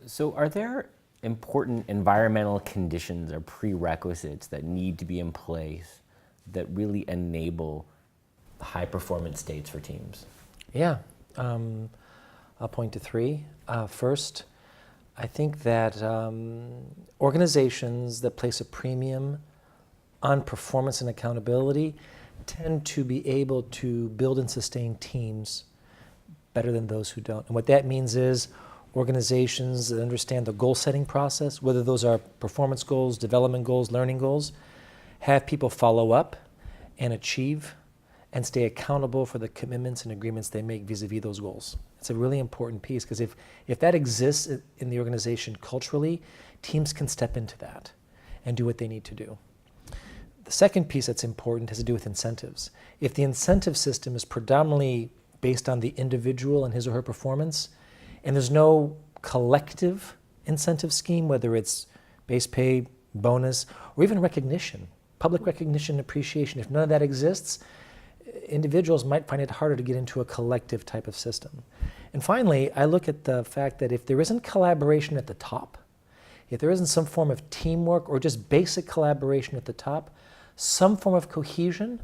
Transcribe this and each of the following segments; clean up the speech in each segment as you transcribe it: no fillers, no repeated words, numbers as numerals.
So are there important environmental conditions or prerequisites that need to be in place that really enable high performance states for teams? Yeah, I'll point to three. First, I think that organizations that place a premium on performance and accountability tend to be able to build and sustain teams better than those who don't. And what that means is organizations that understand the goal setting process, whether those are performance goals, development goals, learning goals, have people follow up and achieve and stay accountable for the commitments and agreements they make vis-a-vis those goals. It's a really important piece because if that exists in the organization culturally, teams can step into that and do what they need to do. The second piece that's important has to do with incentives. If the incentive system is predominantly based on the individual and his or her performance, and there's no collective incentive scheme, whether it's base pay, bonus, or even recognition, public recognition, appreciation, if none of that exists, individuals might find it harder to get into a collective type of system. And finally, I look at the fact that if there isn't collaboration at the top, if there isn't some form of teamwork or just basic collaboration at the top, some form of cohesion,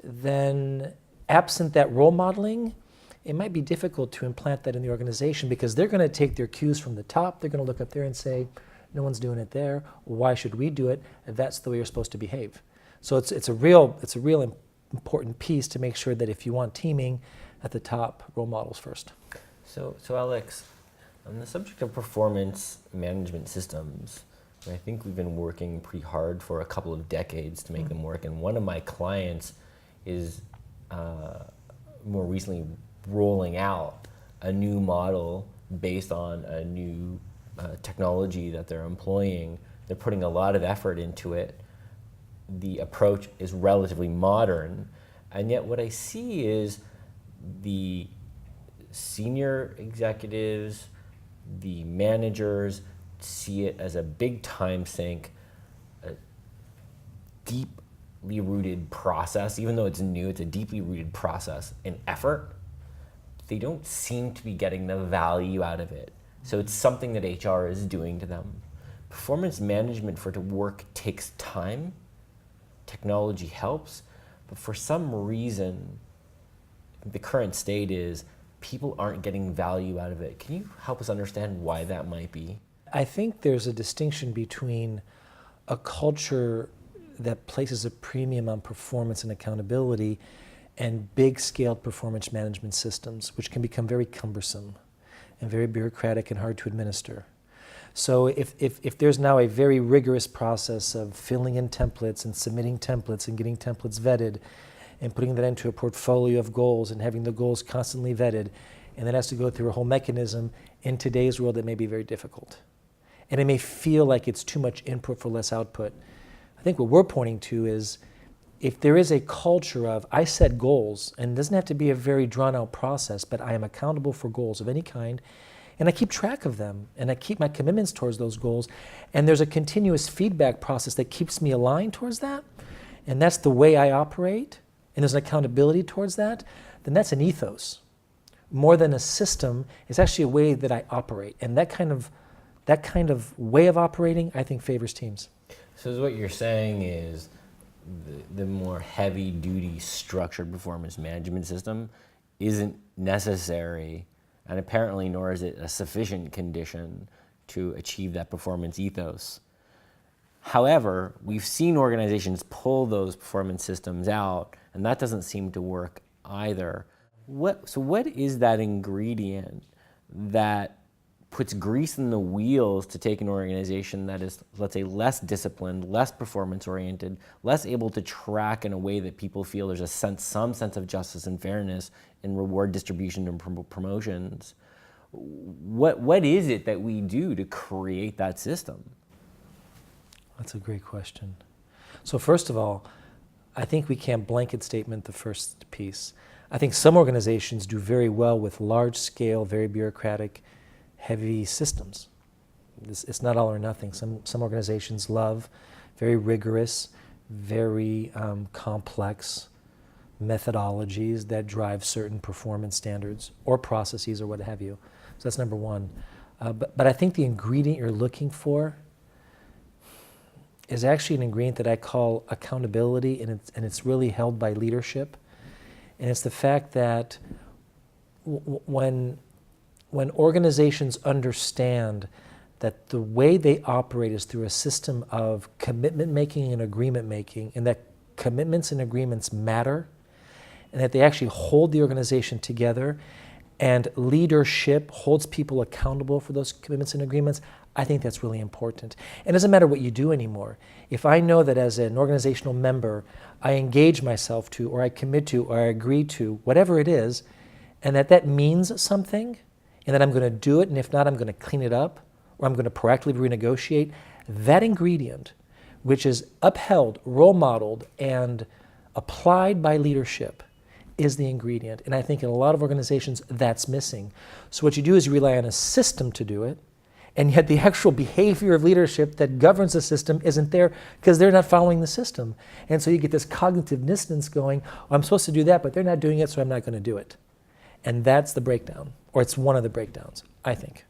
then absent that role modeling, it might be difficult to implant that in the organization because they're going to take their cues from the top. They're going to look up there and say, no one's doing it there. Why should we do it? That's the way you're supposed to behave. So it's a real important piece to make sure that if you want teaming at the top, role models first. So Alex, on the subject of performance management systems, I think we've been working pretty hard for a couple of decades to make them work. And one of my clients is more recently rolling out a new model based on a new technology that they're employing. They're putting a lot of effort into it. The approach is relatively modern, and yet what I see is the senior executives, the managers see it as a big time sink, a deeply rooted process. Even though it's new, it's a deeply rooted process and effort. They don't seem to be getting the value out of it. So it's something that HR is doing to them. Performance management for it to work takes time. Technology helps, but for some reason, the current state is people aren't getting value out of it. Can you help us understand why that might be? I think there's a distinction between a culture that places a premium on performance and accountability and big-scaled performance management systems, which can become very cumbersome and very bureaucratic and hard to administer. So if there's now a very rigorous process of filling in templates and submitting templates and getting templates vetted and putting that into a portfolio of goals and having the goals constantly vetted, and that has to go through a whole mechanism, in today's world it may be very difficult. And it may feel like it's too much input for less output. I think what we're pointing to is if there is a culture of, I set goals, and it doesn't have to be a very drawn out process, but I am accountable for goals of any kind, and I keep track of them, and I keep my commitments towards those goals, and there's a continuous feedback process that keeps me aligned towards that, and that's the way I operate, and there's an accountability towards that, then that's an ethos. More than a system, it's actually a way that I operate, and that kind of way of operating, I think, favors teams. So what you're saying is the more heavy-duty structured performance management system isn't necessary, and apparently nor is it a sufficient condition to achieve that performance ethos. However, we've seen organizations pull those performance systems out, and that doesn't seem to work either. So what is that ingredient that puts grease in the wheels to take an organization that is, let's say, less disciplined, less performance-oriented, less able to track in a way that people feel there's some sense of justice and fairness in reward distribution and promotions? What is it that we do to create that system? That's a great question. So first of all, I think we can't blanket statement the first piece. I think some organizations do very well with large-scale, very bureaucratic, heavy systems. It's not all or nothing. Some organizations love very rigorous, very complex methodologies that drive certain performance standards or processes or what have you. So that's number one. But I think the ingredient you're looking for is actually an ingredient that I call accountability, and it's really held by leadership. And it's the fact that when organizations understand that the way they operate is through a system of commitment making and agreement making, and that commitments and agreements matter, and that they actually hold the organization together, and leadership holds people accountable for those commitments and agreements, I think that's really important. And it doesn't matter what you do anymore. If I know that as an organizational member, I engage myself to, or I commit to, or I agree to, whatever it is, and that means something, and that I'm going to do it, and if not, I'm going to clean it up, or I'm going to proactively renegotiate, that ingredient, which is upheld, role modeled, and applied by leadership, is the ingredient. And I think in a lot of organizations, that's missing. So what you do is you rely on a system to do it, and yet the actual behavior of leadership that governs the system isn't there because they're not following the system. And so you get this cognitive dissonance going, oh, I'm supposed to do that, but they're not doing it, so I'm not going to do it. And that's the breakdown, or it's one of the breakdowns, I think.